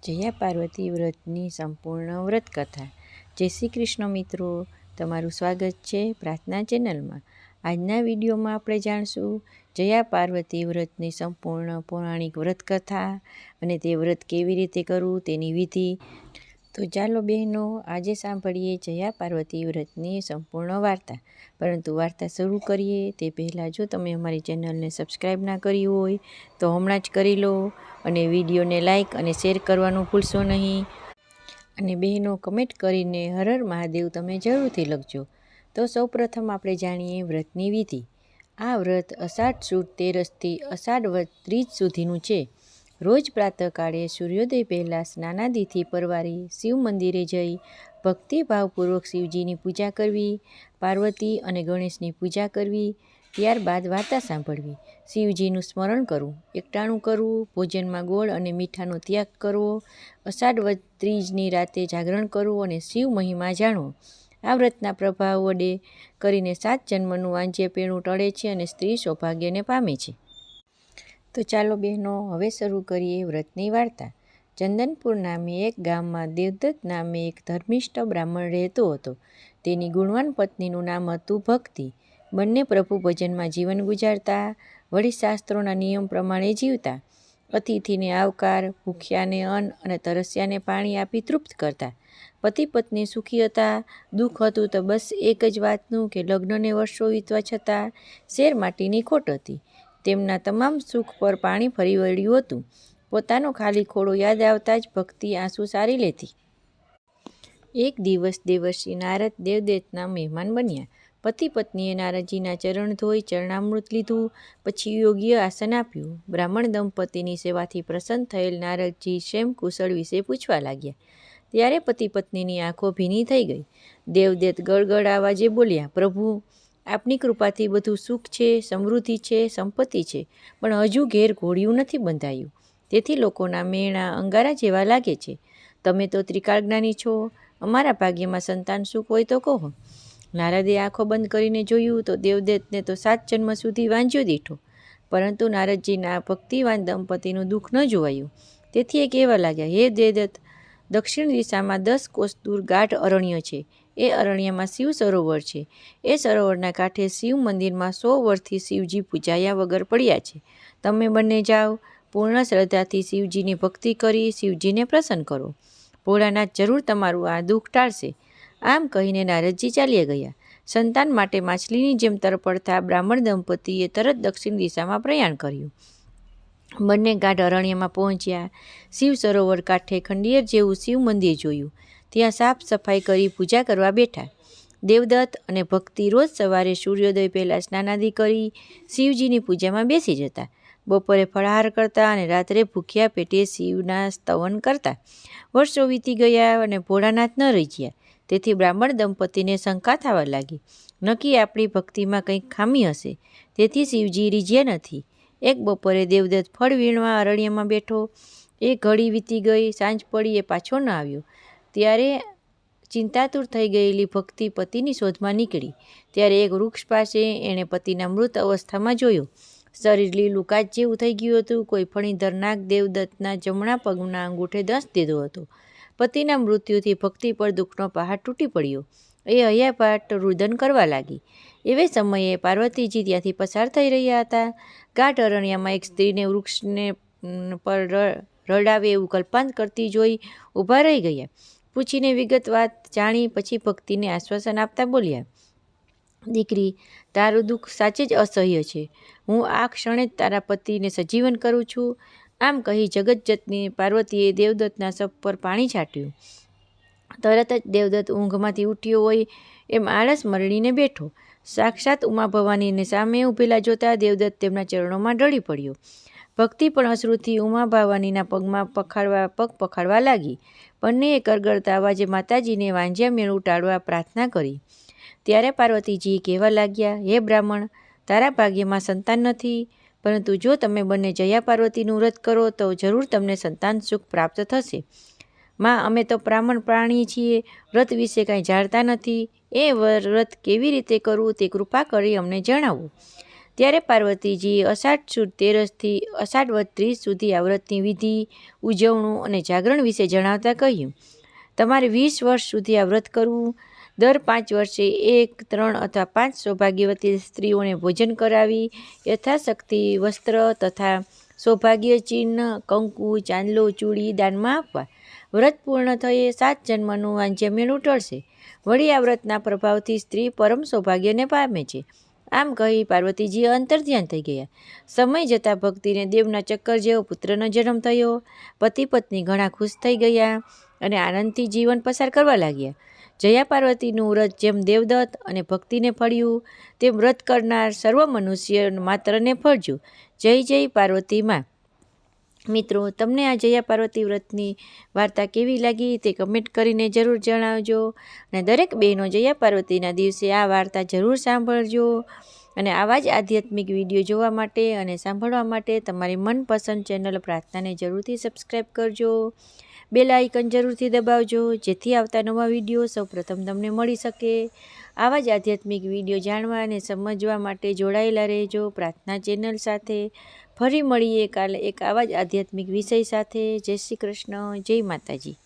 જયા પાર્વતી વ્રતની સંપૂર્ણ વ્રત કથા. જય શ્રી કૃષ્ણ મિત્રો, તમારું સ્વાગત છે પ્રાર્થના ચેનલમાં. આજના વિડીયોમાં આપણે જાણશું જયા પાર્વતી વ્રતની સંપૂર્ણ પૌરાણિક વ્રત કથા અને તે વ્રત કેવી રીતે કરવું તેની વિધિ. તો ચાલો બહેનો, આજે સાંભળીએ જયા પાર્વતી વ્રતની સંપૂર્ણ વાર્તા. પરંતુ વાર્તા શરૂ કરીએ તે પહેલાં જો તમે અમારી ચેનલને સબસ્ક્રાઈબ ના કરી હોય તો હમણાં જ કરી લો અને વિડીયોને લાઇક અને શેર કરવાનું ભૂલશો નહીં. અને બહેનો, કમેન્ટ કરીને હર હર મહાદેવ તમે જરૂરથી લખજો. તો સૌપ્રથમ આપણે જાણીએ વ્રતની વિધિ. આ વ્રત અષાઢ સુદ 13થી અષાઢ વદ 30 સુધીનું છે. રોજ પ્રાતઃકાળે સૂર્યોદય પહેલાં સ્નાનાદિથી પરવારી શિવ મંદિરે જઈ ભક્તિભાવપૂર્વક શિવજીની પૂજા કરવી, પાર્વતી અને ગણેશની પૂજા કરવી, ત્યારબાદ વાર્તા સાંભળવી, શિવજીનું સ્મરણ કરવું, એકટાણું કરવું, ભોજનમાં ગોળ અને મીઠાનો ત્યાગ કરવો, અષાઢ વદ 30ની રાતે જાગરણ કરવું અને શિવ મહિમા જાણવો. આ વ્રતના પ્રભાવ વડે કરીને 7 જન્મનું વાંજ્યપેણું ટળે છે અને સ્ત્રી સૌભાગ્યને પામે છે. તો ચાલો બહેનો, હવે શરૂ કરીએ વ્રતની વાર્તા. ચંદનપુર નામે એક ગામમાં દેવદત્ત નામે એક ધર્મિષ્ઠ બ્રાહ્મણ રહેતો હતો. તેની ગુણવાન પત્નીનું નામ હતું ભક્તિ. બંને પ્રભુ ભજનમાં જીવન ગુજારતા, વળી શાસ્ત્રોના નિયમ પ્રમાણે જીવતા. અતિથિને આવકાર, ભૂખ્યાને અન્ન અને તરસ્યાને પાણી આપી તૃપ્ત કરતા. પતિ પત્ની સુખી હતા. દુઃખ હતું તો બસ એક જ વાતનું કે લગ્નને વર્ષો વીતવા છતાં શેર માટીની ખોટ હતી. તેમના તમામ સુખ પર પાણી ફરી વળ્યું હતું. પોતાનો ખાલી ખોળો યાદ આવતા જ ભક્તિ આંસુ સારી લેતી. એક દિવસ દેવર્ષિ નારદ દેવદત્તના મહેમાન બન્યા. પતિ પત્નીએ નારદજીના ચરણ ધોઈ ચરણામૃત લીધું, પછી યોગ્ય આસન આપ્યું. બ્રાહ્મણ દંપતીની સેવાથી પ્રસન્ન થયેલ નારદજી ક્ષેમ કુશળ વિશે પૂછવા લાગ્યા. ત્યારે પતિ પત્નીની આંખો ભીની થઈ ગઈ. દેવદત્ત ગળગળ આવાજે બોલ્યા, પ્રભુ, આપની કૃપાથી બધું સુખ છે, સમૃદ્ધિ છે, સંપત્તિ છે, પણ હજુ ઘેર ઘોડિયું નથી બંધાયું. તેથી લોકોના મેણા અંગારા જેવા લાગે છે. તમે તો ત્રિકાળજ્ઞાની છો, અમારા ભાગ્યમાં સંતાન સુખ હોય તો કહો. નારદે આંખો બંધ કરીને જોયું તો દેવદત્તને તો 7 જન્મ સુધી વાંજ્યો દીઠો. પરંતુ નારદજીના ભક્તિવાન દંપતીનું દુઃખ ન જોવાયું. તેથી એ કહેવા લાગ્યા, હે દેવદત્ત, દક્ષિણ દિશામાં 10 કોસ દૂર ગાઢ અરણ્ય છે. એ અરણ્યમાં શિવ સરોવર છે. એ સરોવરના કાંઠે શિવ મંદિરમાં 100 વર્ષથી શિવજી પૂજાયા વગર પડ્યા છે. તમે બંને જાઓ, પૂર્ણ શ્રદ્ધાથી શિવજીની ભક્તિ કરી શિવજીને પ્રસન્ન કરો. ભોળાનાથ જરૂર તમારું આ દુઃખ ટાળશે. આમ કહીને નારદજી ચાલ્યા ગયા. સંતાન માટે માછલીની જેમ તરપડતા બ્રાહ્મણ દંપતીએ તરત દક્ષિણ દિશામાં પ્રયાણ કર્યું. બંને ગાઢ અરણ્યમાં પહોંચ્યા. શિવ સરોવર કાંઠે ખંડિયેર જેવું શિવ મંદિર જોયું. ત્યાં સાફ સફાઈ કરી પૂજા કરવા બેઠા. દેવદત્ત અને ભક્તિ રોજ સવારે સૂર્યોદય પહેલાં સ્નાનાદિ કરી શિવજીની પૂજામાં બેસી જતા. બપોરે ફળાહાર કરતા અને રાત્રે ભૂખ્યા પેટે શિવના સ્તવન કરતા. વર્ષો વીતી ગયા અને ભોળાનાથ ન રીઝ્યા. તેથી બ્રાહ્મણ દંપતીને શંકા થવા લાગી. નક્કી આપણી ભક્તિમાં કંઈક ખામી હશે, તેથી શિવજી રીઝ્યા નથી. એક બપોરે દેવદત્ત ફળ વીણવા અરણ્યમાં બેઠો. એ ઘડી વીતી ગઈ. સાંજ પડી, એ પાછો ન આવ્યો. ત્યારે ચિંતાતુર થઈ ગયેલી ભક્તિ પતિની શોધમાં નીકળી. ત્યારે એક વૃક્ષ પાસે એણે પતિના મૃત અવસ્થામાં જોયો. શરીર લીલું કાચ જેવું થઈ ગયું હતું. કોઈ ફણીધર નાગ દેવદત્તના જમણા પગના અંગૂઠે દંશ દીધો હતો. પતિના મૃત્યુથી ભક્તિ પર દુઃખનો પહાડ તૂટી પડ્યો. એ હૈયાપાટ રુદન કરવા લાગી. એવે સમયે પાર્વતીજી ત્યાંથી પસાર થઈ રહ્યા હતા. ગાઢ અરણ્યમાં એક સ્ત્રીને વૃક્ષને પર રડાવે એવું કલ્પાંત કરતી જોઈ ઊભા રહી ગયા. પૂછીને વિગત વાત જાણી પછી ભક્તિને આશ્વાસન આપતા બોલ્યા, દીકરી, તારું દુઃખ સાચે જ અસહ્ય છે. હું આ ક્ષણે જ તારા પતિને સજીવન કરું છું. આમ કહી જગતજનની પાર્વતીએ દેવદત્તના શબ પર પાણી છાંટ્યું. તરત જ દેવદત્ત ઊંઘમાંથી ઉઠ્યો હોય એમ આળસ મરડીને બેઠો. સાક્ષાત ઉમા ભવાનીને સામે ઊભેલા જોતા દેવદત્ત તેમના ચરણોમાં ઢળી પડ્યો. ભક્તિ પણ અશ્રુથી ઉમા ભવાનીના પગ પખાડવા લાગી. બંનેએ કરગરતા અવાજે માતાજીને વાંજ્યા મેળું ટાળવા પ્રાર્થના કરી. ત્યારે પાર્વતીજી કહેવા લાગ્યા, હે બ્રાહ્મણ, તારા ભાગ્યમાં સંતાન નથી, પરંતુ જો તમે બંને જયા પાર્વતીનું વ્રત કરો તો જરૂર તમને સંતાન સુખ પ્રાપ્ત થશે. માં, અમે તો બ્રાહ્મણ પ્રાણી છીએ, વ્રત વિશે કાંઈ જાણતા નથી. એ વ્રત કેવી રીતે કરવું તે કૃપા કરી અમને જણાવો. ત્યારે પાર્વતીજીએ અષાઢ સુદ 13થી અષાઢ વદ 30 સુધી આ વ્રતની વિધિ, ઉજવણું અને જાગરણ વિશે જણાવતા કહ્યું, તમારે 20 વર્ષ સુધી આ વ્રત કરવું. દર 5 વર્ષે 1, 3 અથવા 5 સૌભાગ્યવતી સ્ત્રીઓને ભોજન કરાવી યથાશક્તિ વસ્ત્ર તથા સૌભાગ્ય ચિહ્ન, કંકુ, ચાંદલો, ચૂડી દાનમાં આપવા. વ્રત પૂર્ણ થયે 7 જન્મનું વાંચ્યમેળું ટળશે. વળી આ વ્રતના પ્રભાવથી સ્ત્રી પરમ સૌભાગ્યને પામે છે. આમ કહી પાર્વતીજી અંતર્ધ્યાન થઈ ગયા. સમય જતાં ભક્તિને દેવના ચક્કર જેવો પુત્રનો જન્મ થયો. પતિ પત્ની ઘણા ખુશ થઈ ગયા અને આનંદથી જીવન પસાર કરવા લાગ્યા. જયા પાર્વતીનું વ્રત જેમ દેવદત્ત અને ભક્તિને ફળ્યું, તેમ વ્રત કરનાર સર્વ મનુષ્ય માત્રને ફળજો. જય જય પાર્વતી માં. મિત્રો, તમને આ જયા પાર્વતી વ્રતની વાર્તા કેવી લાગી તે કમેન્ટ કરીને જરૂર જણાવજો. અને દરેક બહેનો જયા પાર્વતીના દિવસે આ વાર્તા જરૂર સાંભળજો. અને આવા જ આધ્યાત્મિક વિડીયો જોવા માટે અને સાંભળવા માટે તમારી મનપસંદ ચેનલ પ્રાર્થનાને જરૂરથી સબસ્ક્રાઈબ કરજો. બેલ આઇકન જરૂરથી દબાવજો, જેથી આવતા નવા વિડીયો સૌપ્રથમ તમને મળી શકે. આવા જ આધ્યાત્મિક વિડીયો જાણવા અને સમજવા માટે જોડાયેલા રહેજો પ્રાર્થના ચેનલ સાથે. ફરી મળીએ કાલે એક આવા જ આધ્યાત્મિક વિષય સાથે. જય શ્રી કૃષ્ણ, જય માતાજી.